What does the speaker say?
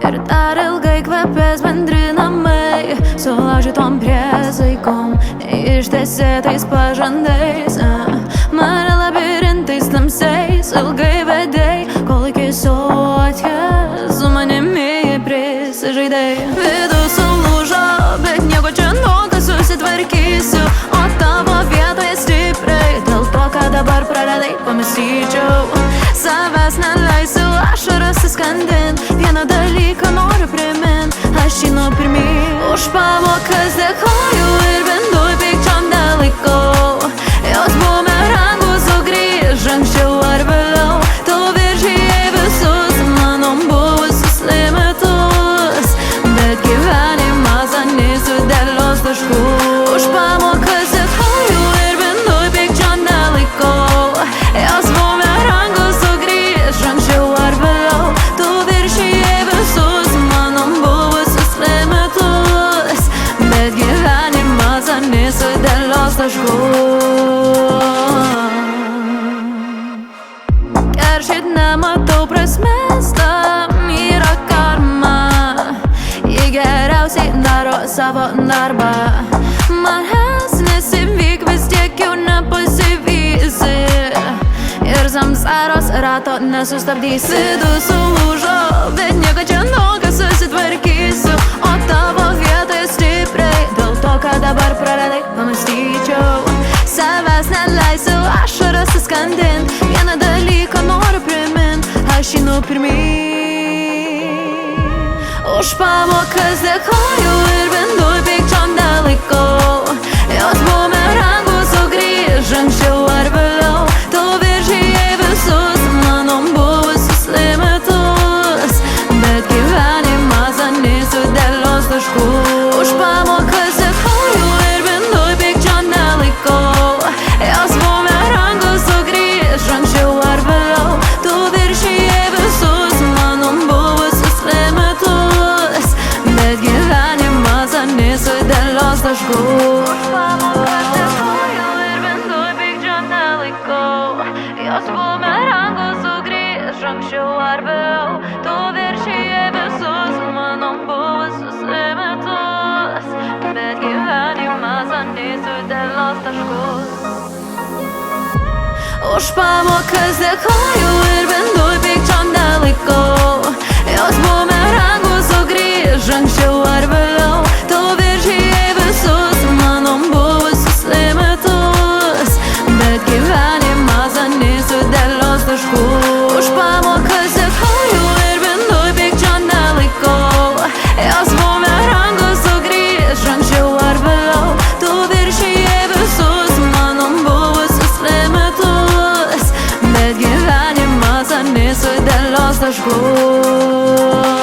Ir dar ilgai kvepės bendri namai, sulaužytom priesaikom, neištesėtais pažandais. Mane labirintais tamsiais ilgai vedei, kol iki soties su manimi prisižaidei. Vidus sulūžo, bet nieko čia nuoga susitvarkysiu, o tavo vietoje stipriai, dėl to, ką dabar praradai, pamąstyčiau. Savęs neleisiu ašaras suskandint, vieną dalyką noriu primint, aš einu pirmyn. Už pamokas dėkoju ir bendui pykčiom nelikau, jos bumerangų sugrįž anksčiau ar vėliau. Tu viršijai visus mano buvusius limitus, bet gyvenimas anie sudėlios taškų. Už pamokas dėkoju ir bendui pykčiom nelikau, jos bumerangų sugrįž anksčiau ar vėliau. Tu viršijai visus mano buvusius limitus, bet gyvenimas anie sudėlios taškų. Keršyt nematau prasmės, tam yra karma, ji geriausiai daro savo darbą. Manęs nesivyk, vis tiek jau nepasivysi, ir samsaros rato nesustabdysi. Vidus sulūžo, bet nieko čia nuoga susitvarkysiu, o tavo vietoje stipriai, dėl to, ką dabar praradai, pamąstyčiau. Savęs neleisiu ašaras suskandint, vieną dalyką noriu primint, aš einu pirmyn. Už pamokas dėkoju ir bendui pykčiom nelikau, jos bumerangų sugrįž anksčiau ar vėliau. Tu viršijai visus mano buvusius limitus, bet gyvenimas anie sudėlios taškų. Už pamokas dėkoju ir bendui pykčiom nelikau, jos bumerangų sugrįž anksčiau ar vėliau. Tu viršijai visus mano buvusius limitus, bet gyvenimas anie sudėlios taškų. Už pamokas dėkoju ir bendui pykčiom nelikau, jos bumerangų sugrįž anksčiau ar vėliau. Tu viršijai visus mano buvusius limitus, bet gyvenimas anie sudėlios taškus. Už pamokas dėkoju ir bendui pykčiom nelikau, jos bumerangų sugrįž anksčiau ar vėliau. Tu viršijai visus mano buvusius limitus, bet gyvenimas anie sudėlios taškų. Už pamokas dėkoju ir bendui pykčiom nelikau, jos bumerangų sugrįž anksčiau ar vėliau. Tu viršijai visus mano buvusius limitus, bet gyvenimas anie sudėlios taškų.